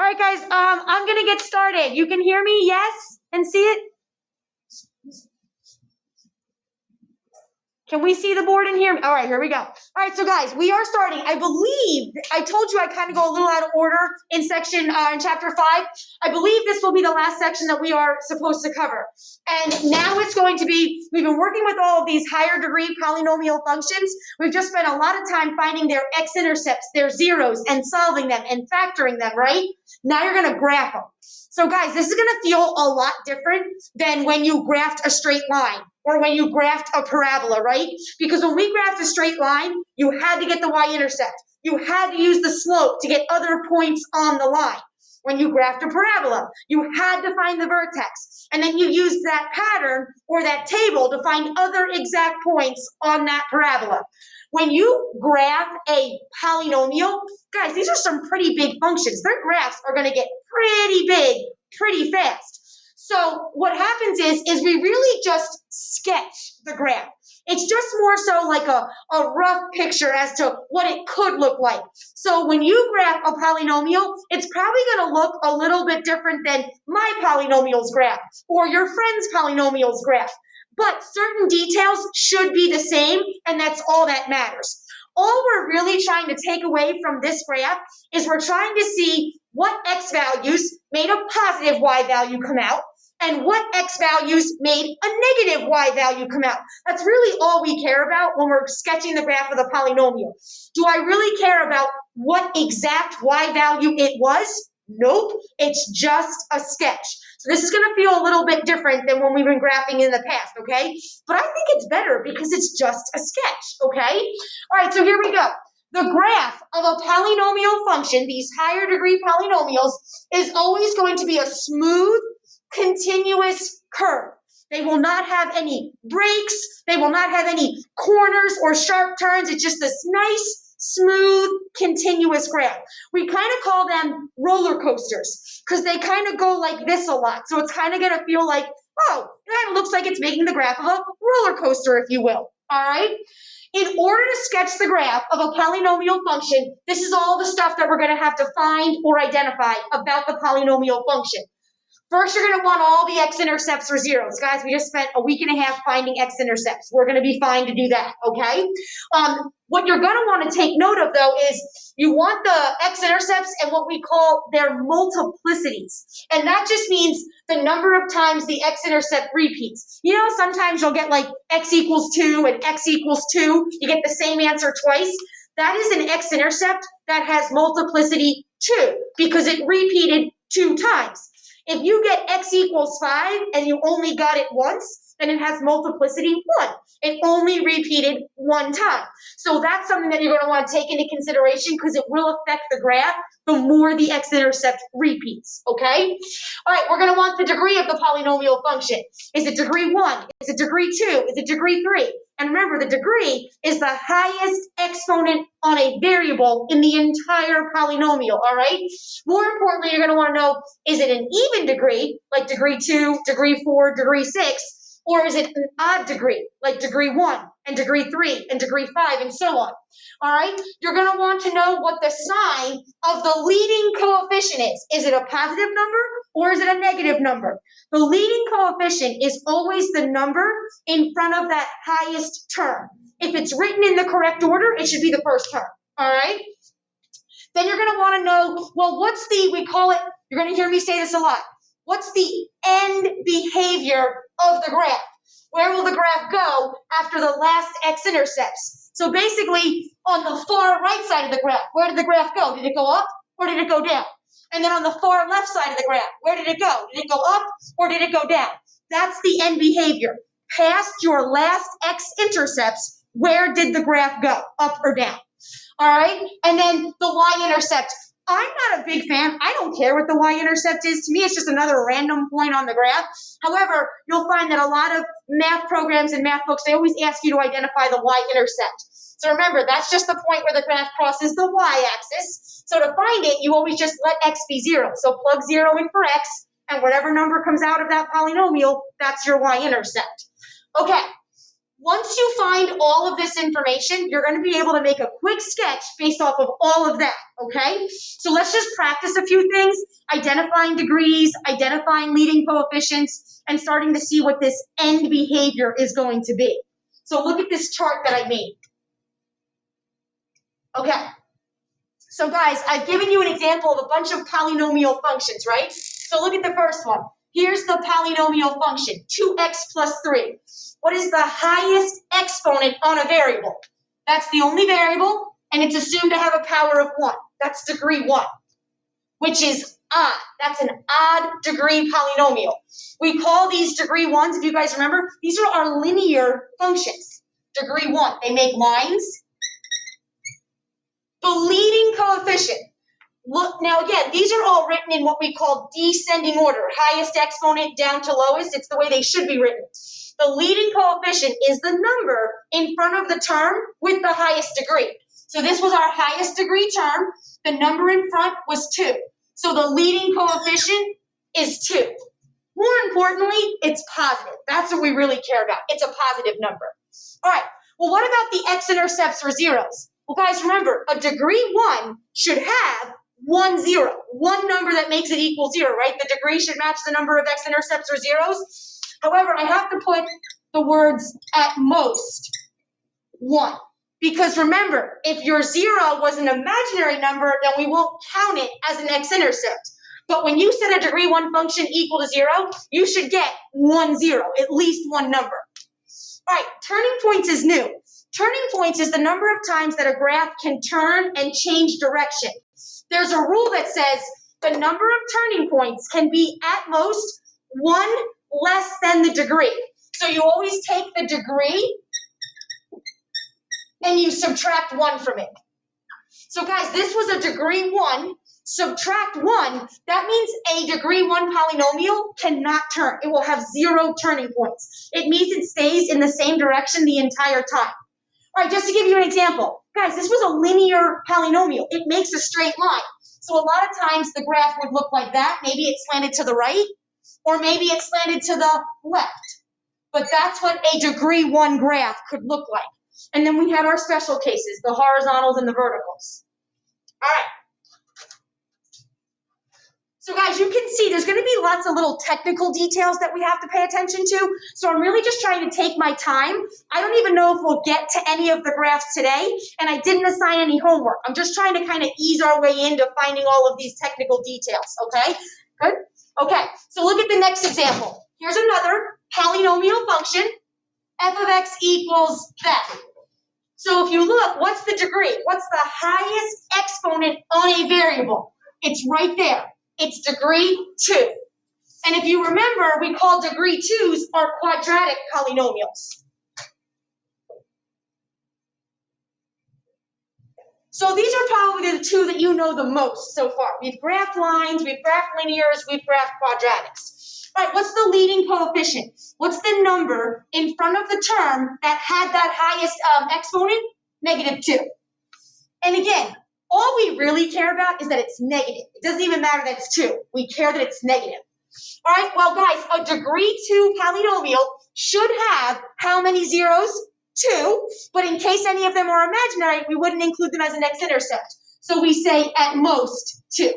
All right, guys, I'm gonna get started. You can hear me, yes? And see it? Can we see the board and hear me? All right, here we go. All right, so guys, we are starting. I believe, I told you I kind of go a little out of order in in chapter 5. I believe this will be the last section that we are supposed to cover. And now it's going to be, we've been working with all of these higher degree polynomial functions. We've just spent a lot of time finding their x-intercepts, their zeros, and solving them and factoring them, right? Now you're gonna graph them. So guys, this is gonna feel a lot different than when you graphed a straight line or when you graphed a parabola, right? Because when we graphed a straight line, you had to get the y-intercept. You had to use the slope to get other points on the line. When you graphed a parabola, you had to find the vertex. And then you used that pattern or that table to find other exact points on that parabola. When you graph a polynomial, guys, these are some pretty big functions. Their graphs are going to get pretty big pretty fast. So what happens is we really just sketch the graph. It's just more so like a rough picture as to what it could look like. So when you graph a polynomial, it's probably going to look a little bit different than my polynomial's graph or your friend's polynomial's graph. But certain details should be the same, and that's all that matters. All we're really trying to take away from this graph is we're trying to see what x values made a positive y value come out, and what x values made a negative y value come out. That's really all we care about when we're sketching the graph of the polynomial. Do I really care about what exact y value it was? Nope, it's just a sketch. So this is going to feel a little bit different than when we've been graphing in the past, okay? But I think it's better because it's just a sketch, okay? All right, so here we go. The graph of a polynomial function, these higher degree polynomials, is always going to be a smooth, continuous curve. They will not have any breaks. They will not have any corners or sharp turns. It's just this nice, smooth, continuous graph. We kind of call them roller coasters because they kind of go like this a lot. So it's kind of going to feel like, oh, that looks like it's making the graph of a roller coaster, if you will. All right? In order to sketch the graph of a polynomial function, this is all the stuff that we're going to have to find or identify about the polynomial function. First, you're going to want all the x-intercepts or zeros. Guys, we just spent a week and a half finding x-intercepts. We're going to be fine to do that, okay? What you're going to want to take note of, though, is you want the x-intercepts and what we call their multiplicities. And that just means the number of times the x-intercept repeats. You know, sometimes you'll get like x equals 2 and x equals 2. You get the same answer twice. That is an x-intercept that has multiplicity 2 because it repeated 2 times. If you get x equals 5 and you only got it once, then it has multiplicity 1. It only repeated 1 time. So that's something that you're going to want to take into consideration because it will affect the graph the more the x-intercept repeats, okay? All right, we're going to want the degree of the polynomial function. Is it degree 1? Is it degree 2? Is it degree 3? And remember, the degree is the highest exponent on a variable in the entire polynomial, all right? More importantly, you're going to want to know, is it an even degree, like degree 2, degree 4, degree 6, or is it an odd degree, like degree 1 and degree 3 and degree 5 and so on? All right, you're going to want to know what the sign of the leading coefficient is. Is it a positive number or is it a negative number? The leading coefficient is always the number in front of that highest term. If it's written in the correct order, it should be the first term, all right? Then you're going to want to know, well, what's the, we call it, you're going to hear me say this a lot, what's the end behavior of the graph? Where will the graph go after the last x-intercepts? So basically, on the far right side of the graph, where did the graph go? Did it go up or did it go down? And then on the far left side of the graph, where did it go? Did it go up or did it go down? That's the end behavior. Past your last x-intercepts, where did the graph go, up or down? All right, and then the y-intercept. I'm not a big fan. I don't care what the y-intercept is. To me, it's just another random point on the graph. However, you'll find that a lot of math programs and math books, they always ask you to identify the y-intercept. So remember, that's just the point where the graph crosses the y-axis. So to find it, you always just let x be 0. So plug 0 in for x, and whatever number comes out of that polynomial, that's your y-intercept. Okay. Once you find all of this information, you're going to be able to make a quick sketch based off of all of that, okay? So let's just practice a few things, identifying degrees, identifying leading coefficients, and starting to see what this end behavior is going to be. So look at this chart that I made. Okay. So guys, I've given you an example of a bunch of polynomial functions, right? So look at the first one. Here's the polynomial function, 2x plus 3. What is the highest exponent on a variable? That's the only variable, and it's assumed to have a power of 1. That's degree 1, which is odd. That's an odd degree polynomial. We call these degree 1s, if you guys remember, these are our linear functions. Degree 1, they make lines. The leading coefficient. Look, now again, these are all written in what we call descending order, highest exponent down to lowest. It's the way they should be written. The leading coefficient is the number in front of the term with the highest degree. So this was our highest degree term. The number in front was 2. So the leading coefficient is 2. More importantly, it's positive. That's what we really care about. It's a positive number. All right, well, what about the x-intercepts or zeros? Well, guys, remember, a degree 1 should have 1 0, one number that makes it equal 0, right? The degree should match the number of x-intercepts or zeros. However, I have to put the words at most 1. Because remember, if your 0 was an imaginary number, then we won't count it as an x-intercept. But when you set a degree 1 function equal to 0, you should get 1 0, at least one number. All right, turning points is new. Turning points is the number of times that a graph can turn and change direction. There's a rule that says the number of turning points can be at most 1 less than the degree. So you always take the degree and you subtract 1 from it. So guys, this was a degree 1. Subtract 1, that means a degree 1 polynomial cannot turn. It will have 0 turning points. It means it stays in the same direction the entire time. All right, just to give you an example. Guys, this was a linear polynomial. It makes a straight line. So a lot of times the graph would look like that. Maybe it slanted to the right, or maybe it slanted to the left. But that's what a degree 1 graph could look like. And then we had our special cases, the horizontals and the verticals. All right. So guys, you can see there's going to be lots of little technical details that we have to pay attention to. So I'm really just trying to take my time. I don't even know if we'll get to any of the graphs today, and I didn't assign any homework. I'm just trying to kind of ease our way into finding all of these technical details, okay? Good? Okay, so look at the next example. Here's another polynomial function, f of x equals that. So if you look, what's the degree? What's the highest exponent on a variable? It's right there. It's degree 2. And if you remember, we call degree 2s our quadratic polynomials. So these are probably the 2 that you know the most so far. We've graphed lines, we've graphed linears, we've graphed quadratics. All right, what's the leading coefficient? What's the number in front of the term that had that highest exponent? -2. And again, all we really care about is that it's negative. It doesn't even matter that it's 2. We care that it's negative. All right, well, guys, a degree 2 polynomial should have how many zeros? 2. But in case any of them are imaginary, we wouldn't include them as an x-intercept. So we say at most 2.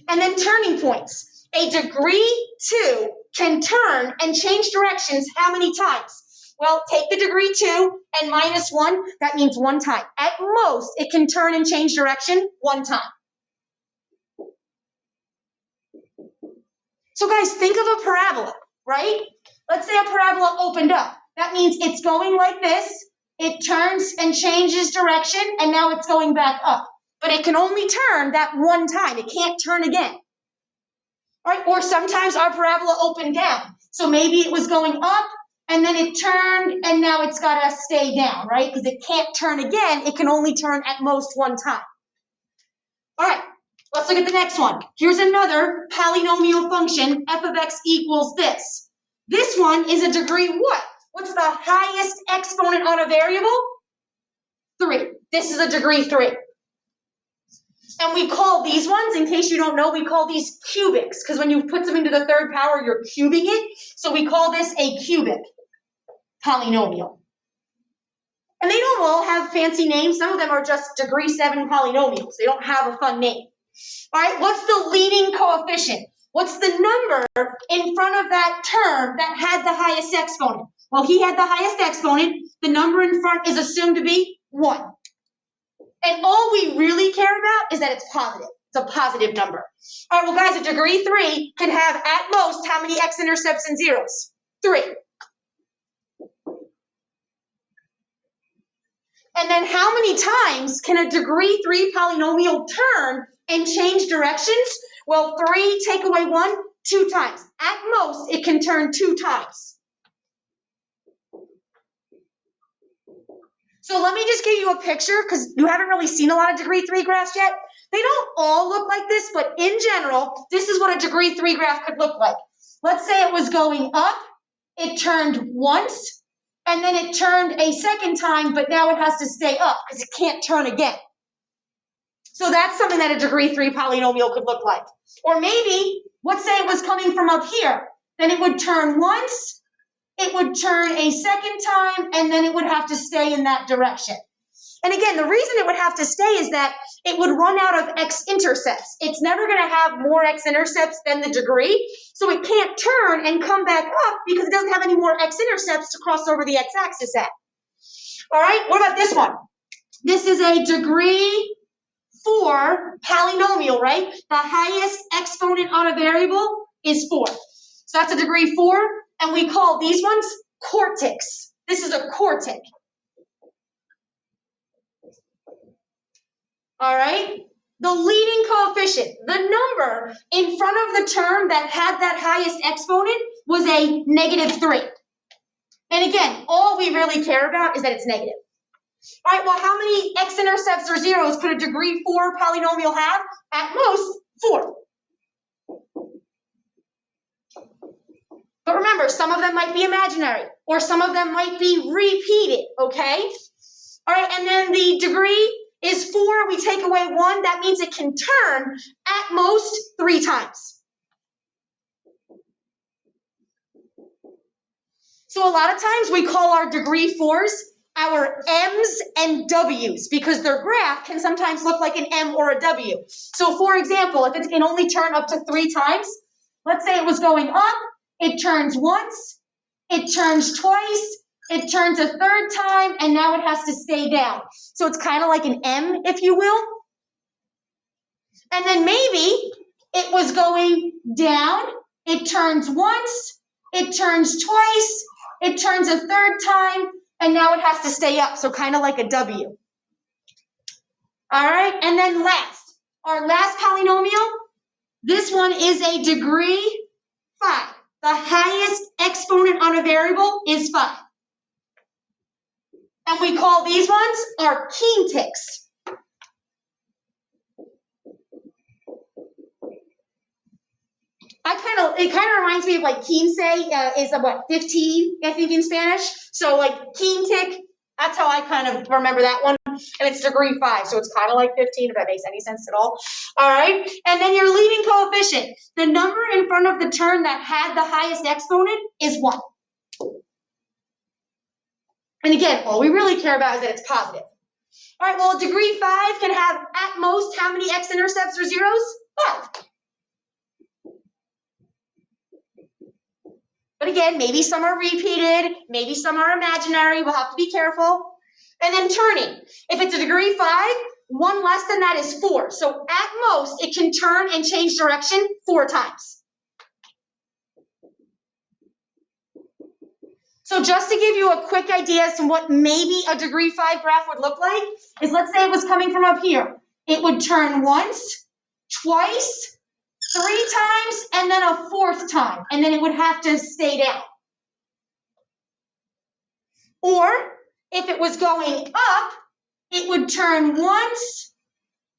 And then turning points. A degree 2 can turn and change directions how many times? Well, take the degree 2 and -1, that means 1 time. At most, it can turn and change direction 1 time. So guys, think of a parabola, right? Let's say a parabola opened up. That means it's going like this, it turns and changes direction, and now it's going back up. But it can only turn that 1 time. It can't turn again. All right? Or sometimes our parabola opened down. So maybe it was going up, and then it turned, and now it's got to stay down, right? Because it can't turn again. It can only turn at most 1 time. All right, let's look at the next one. Here's another polynomial function, f of x equals this. This one is a degree what? What's the highest exponent on a variable? 3. This is a degree 3. And we call these ones, in case you don't know, we call these cubics, because when you put them into the third power, you're cubing it. So we call this a cubic polynomial. And they don't all have fancy names. Some of them are just degree 7 polynomials. They don't have a fun name. All right, what's the leading coefficient? What's the number in front of that term that had the highest exponent? Well, he had the highest exponent. The number in front is assumed to be 1. And all we really care about is that it's positive. It's a positive number. All right, well, guys, a degree 3 can have at most how many x-intercepts and zeros? 3. And then how many times can a degree 3 polynomial turn and change directions? Well, 3 take away 1, 2 times. At most, it can turn 2 times. So let me just give you a picture, because you haven't really seen a lot of degree 3 graphs yet. They don't all look like this, but in general, this is what a degree 3 graph could look like. Let's say it was going up, it turned once, and then it turned a second time, but now it has to stay up because it can't turn again. So that's something that a degree 3 polynomial could look like. Or maybe, let's say it was coming from up here, then it would turn once, it would turn a second time, and then it would have to stay in that direction. And again, the reason it would have to stay is that it would run out of x-intercepts. It's never going to have more x-intercepts than the degree, so it can't turn and come back up because it doesn't have any more x-intercepts to cross over the x-axis at. All right, what about this one? This is a degree 4 polynomial, right? The highest exponent on a variable is 4. So that's a degree 4, and we call these ones quartics. This is a quartic. All right? The leading coefficient, the number in front of the term that had that highest exponent was a -3. And again, all we really care about is that it's negative. All right, well, how many x-intercepts or zeros could a degree 4 polynomial have? At most, 4. But remember, some of them might be imaginary, or some of them might be repeated, okay? All right, and then the degree is 4. We take away 1. That means it can turn at most 3 times. So a lot of times we call our degree 4s our M's and W's because their graph can sometimes look like an M or a W. So for example, if it can only turn up to 3 times, let's say it was going up, it turns once, it turns twice, it turns a third time, and now it has to stay down. So it's kind of like an M, if you will. And then maybe it was going down, it turns once, it turns twice, it turns a third time, and now it has to stay up, so kind of like a W. All right, and then last, our last polynomial, this one is a degree 5. The highest exponent on a variable is 5. And we call these ones our quintics. It kind of reminds me of like quince is what, 15, I think in Spanish. So like quintic, that's how I kind of remember that one. And it's degree 5, so it's kind of like 15, if that makes any sense at all. All right, and then your leading coefficient. The number in front of the term that had the highest exponent is 1. And again, all we really care about is that it's positive. All right, well, degree 5 can have at most how many x-intercepts or zeros? 5. But again, maybe some are repeated, maybe some are imaginary. We'll have to be careful. And then turning. If it's a degree 5, 1 less than that is 4. So at most, it can turn and change direction 4 times. So just to give you a quick idea as to what maybe a degree 5 graph would look like, is let's say it was coming from up here. It would turn once, twice, 3 times, and then a 4th time, and then it would have to stay down. Or if it was going up, it would turn once,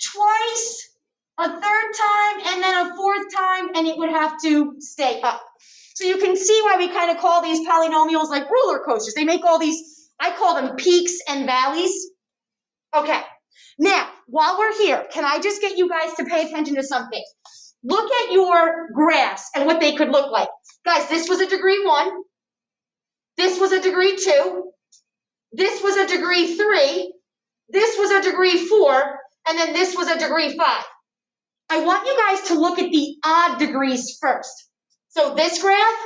twice, a 3rd time, and then a 4th time, and it would have to stay up. So you can see why we kind of call these polynomials like roller coasters. They make all these, I call them peaks and valleys. Okay, now while we're here, can I just get you guys to pay attention to something? Look at your graphs and what they could look like. Guys, this was a degree 1. This was a degree 2. This was a degree 3. This was a degree 4. And then this was a degree 5. I want you guys to look at the odd degrees first. So this graph,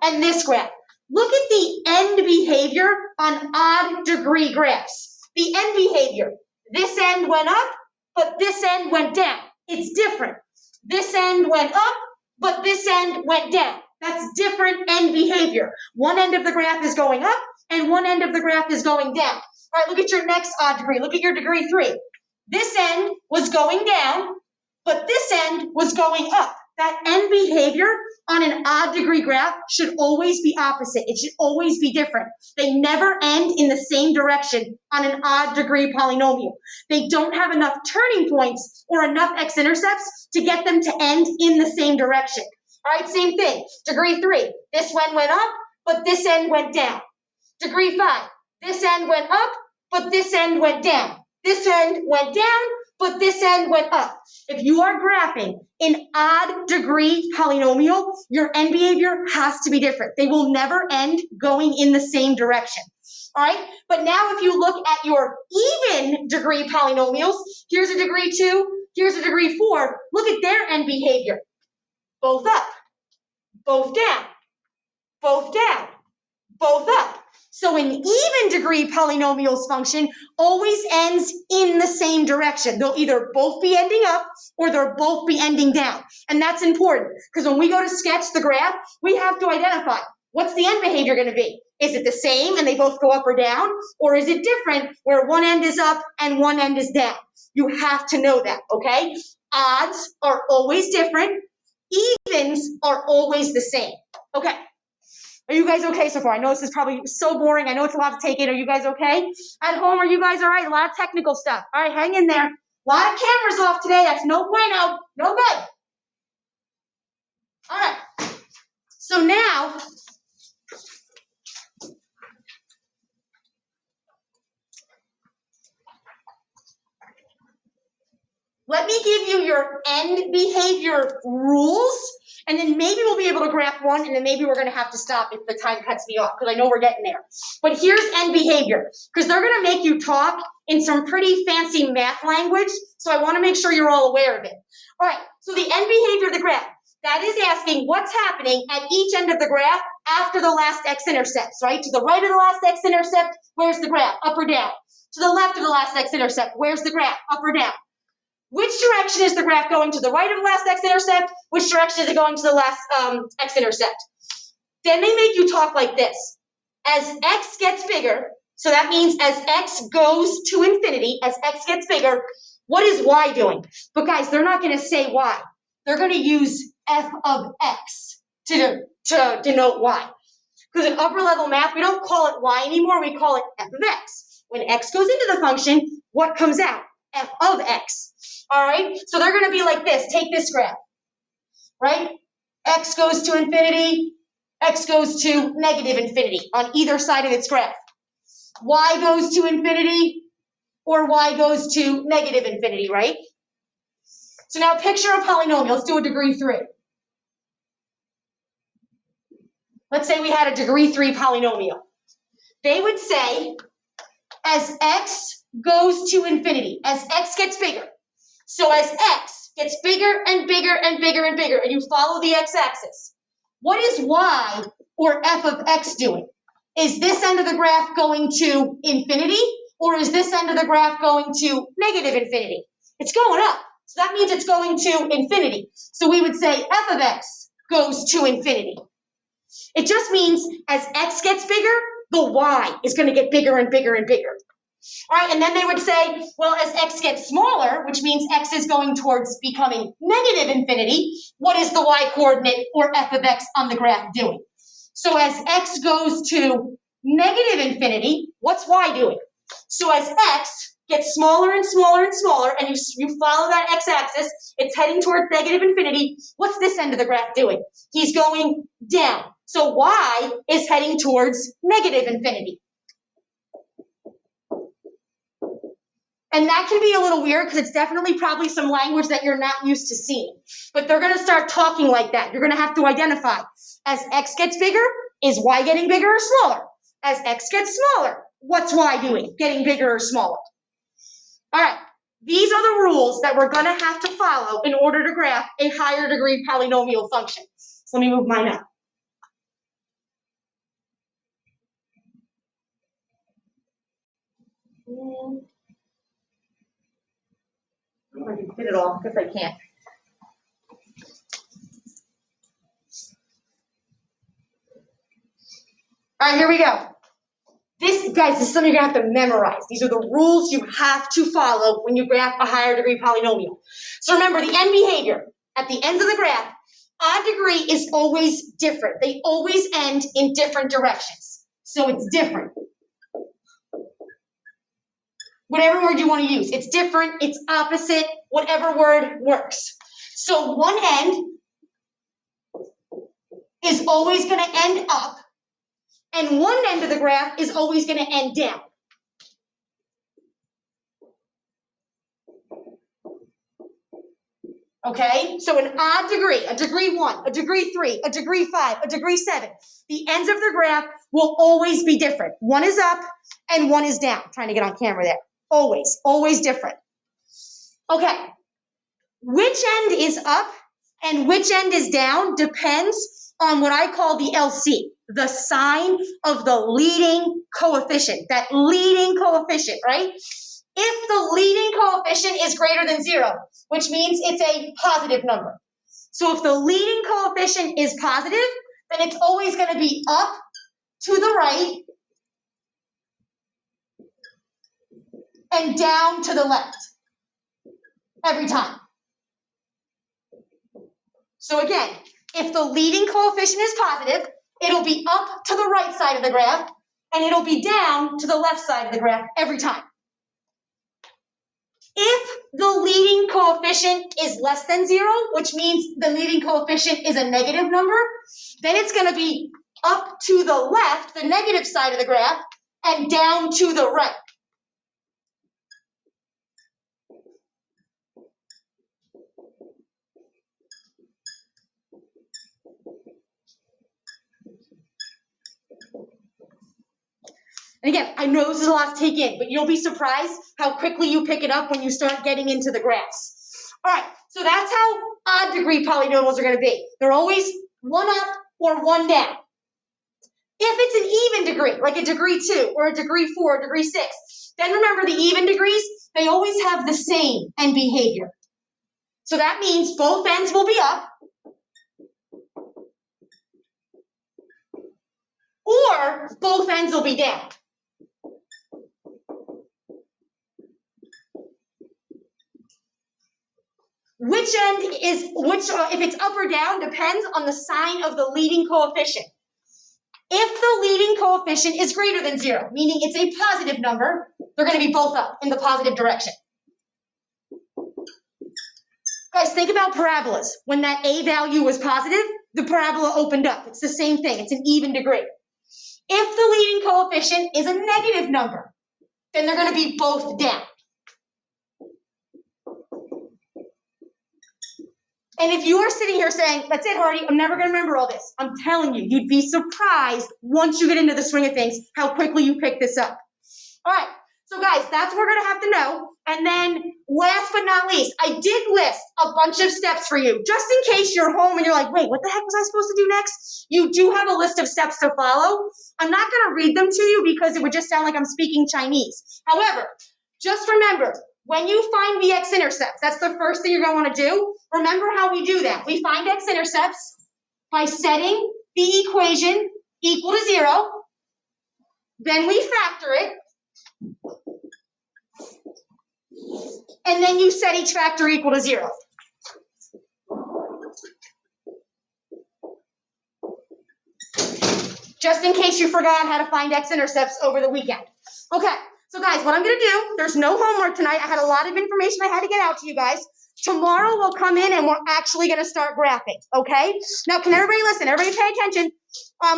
and this graph. Look at the end behavior on odd degree graphs. The end behavior. This end went up, but this end went down. It's different. This end went up, but this end went down. That's different end behavior. One end of the graph is going up, and one end of the graph is going down. All right, look at your next odd degree. Look at your degree 3. This end was going down, but this end was going up. That end behavior on an odd degree graph should always be opposite. It should always be different. They never end in the same direction on an odd degree polynomial. They don't have enough turning points or enough x-intercepts to get them to end in the same direction. All right, same thing. Degree 3, this one went up, but this end went down. Degree 5, this end went up, but this end went down. This end went down, but this end went up. If you are graphing an odd degree polynomial, your end behavior has to be different. They will never end going in the same direction. All right, but now if you look at your even degree polynomials, here's a degree 2, here's a degree 4, look at their end behavior. Both up, both down, both down, both up. So an even degree polynomials function always ends in the same direction. They'll either both be ending up or they'll both be ending down. And that's important because when we go to sketch the graph, we have to identify what's the end behavior going to be. Is it the same and they both go up or down? Or is it different where one end is up and one end is down? You have to know that, okay? Odds are always different. Evens are always the same. Okay. Are you guys okay so far? I know this is probably so boring. I know it's a lot to take in. Are you guys okay? At home, are you guys all right? A lot of technical stuff. All right, hang in there. A lot of cameras off today. That's no bueno. No good. All right. So now, let me give you your end behavior rules, and then maybe we'll be able to graph one, and then maybe we're going to have to stop if the time cuts me off, because I know we're getting there. But here's end behavior, because they're going to make you talk in some pretty fancy math language, so I want to make sure you're all aware of it. All right, so the end behavior of the graph, that is asking what's happening at each end of the graph after the last x-intercepts, right? To the right of the last x-intercept, where's the graph, up or down? To the left of the last x-intercept, where's the graph, up or down? Which direction is the graph going? To the right of the last x-intercept? Which direction is it going to the last x-intercept? Then they make you talk like this. As x gets bigger, so that means as x goes to infinity, as x gets bigger, what is y doing? But guys, they're not going to say y. They're going to use f of x to denote y. Because in upper level math, we don't call it y anymore, we call it f of x. When x goes into the function, what comes out? F of x. All right, so they're going to be like this. Take this graph, right? X goes to infinity, x goes to negative infinity on either side of its graph. Y goes to infinity, or y goes to negative infinity, right? So now picture a polynomial. Let's do a degree 3. Let's say we had a degree 3 polynomial. They would say, as x goes to infinity, as x gets bigger, so as x gets bigger and bigger and bigger and bigger, and you follow the x-axis, what is y or f of x doing? Is this end of the graph going to infinity, or is this end of the graph going to negative infinity? It's going up, so that means it's going to infinity. So we would say f of x goes to infinity. It just means as x gets bigger, the y is going to get bigger and bigger and bigger. All right, and then they would say, well, as x gets smaller, which means x is going towards becoming negative infinity, what is the y coordinate or f of x on the graph doing? So as x goes to negative infinity, what's y doing? So as x gets smaller and smaller and smaller, and you follow that x-axis, it's heading towards negative infinity, what's this end of the graph doing? He's going down. So y is heading towards negative infinity. And that can be a little weird because it's definitely probably some language that you're not used to seeing. But they're going to start talking like that. You're going to have to identify, as x gets bigger, is y getting bigger or smaller? As x gets smaller, what's y doing? Getting bigger or smaller? All right, these are the rules that we're going to have to follow in order to graph a higher degree polynomial function. So let me move mine up. I can fit it all, because I can't. All right, here we go. This, guys, this is something you're going to have to memorize. These are the rules you have to follow when you graph a higher degree polynomial. So remember, the end behavior at the ends of the graph, odd degree is always different. They always end in different directions. So it's different. Whatever word you want to use. It's different, it's opposite, whatever word works. So one end is always going to end up, and one end of the graph is always going to end down. Okay, so an odd degree, a degree 1, a degree 3, a degree 5, a degree 7. The ends of the graph will always be different. One is up and one is down. I'm trying to get on camera there. Always different. Okay, which end is up and which end is down depends on what I call the LC, the sign of the leading coefficient, that leading coefficient, right? If the leading coefficient is greater than 0, which means it's a positive number. So if the leading coefficient is positive, then it's always going to be up to the right and down to the left every time. So again, if the leading coefficient is positive, it'll be up to the right side of the graph, and it'll be down to the left side of the graph every time. If the leading coefficient is less than 0, which means the leading coefficient is a negative number, then it's going to be up to the left, the negative side of the graph, and down to the right. And again, I know this is a lot to take in, but you'll be surprised how quickly you pick it up when you start getting into the graphs. All right, so that's how odd degree polynomials are going to be. They're always one up or one down. If it's an even degree, like a degree 2 or a degree 4 or degree 6, then remember the even degrees, they always have the same end behavior. So that means both ends will be up, or both ends will be down. Which end is, if it's up or down, depends on the sign of the leading coefficient. If the leading coefficient is greater than 0, meaning it's a positive number, they're going to be both up in the positive direction. Guys, think about parabolas. When that a value was positive, the parabola opened up. It's the same thing. It's an even degree. If the leading coefficient is a negative number, then they're going to be both down. And if you are sitting here saying, that's it, Hardy, I'm never going to remember all this, I'm telling you, you'd be surprised once you get into the swing of things how quickly you pick this up. All right, so guys, that's what we're going to have to know. And then last but not least, I did list a bunch of steps for you, just in case you're home and you're like, wait, what the heck was I supposed to do next? You do have a list of steps to follow. I'm not going to read them to you because it would just sound like I'm speaking Chinese. However, just remember, when you find the x-intercepts, that's the first thing you're going to want to do. Remember how we do that. We find x-intercepts by setting the equation equal to 0. Then we factor it. And then you set each factor equal to 0. Just in case you forgot how to find x-intercepts over the weekend. Okay, so guys, what I'm going to do, there's no homework tonight. I had a lot of information I had to get out to you guys. Tomorrow we'll come in and we're actually going to start graphing, okay? Now, can everybody listen? Everybody pay attention.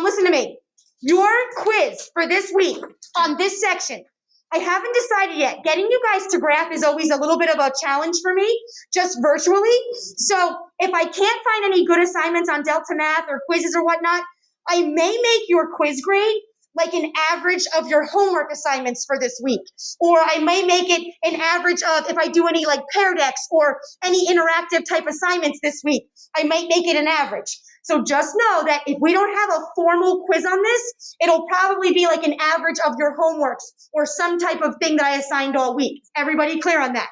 Listen to me. Your quiz for this week on this section, I haven't decided yet. Getting you guys to graph is always a little bit of a challenge for me, just virtually. So if I can't find any good assignments on Delta Math or quizzes or whatnot, I may make your quiz grade like an average of your homework assignments for this week. Or I may make it an average of if I do any like paired X or any interactive type assignments this week, I might make it an average. So just know that if we don't have a formal quiz on this, it'll probably be like an average of your homeworks or some type of thing that I assigned all week. Everybody clear on that?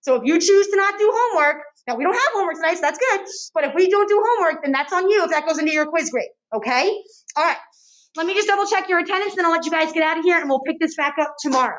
So if you choose to not do homework, now we don't have homework tonight, so that's good. But if we don't do homework, then that's on you if that goes into your quiz grade, okay? All right. Let me just double check your attendance, then I'll let you guys get out of here and we'll pick this back up tomorrow.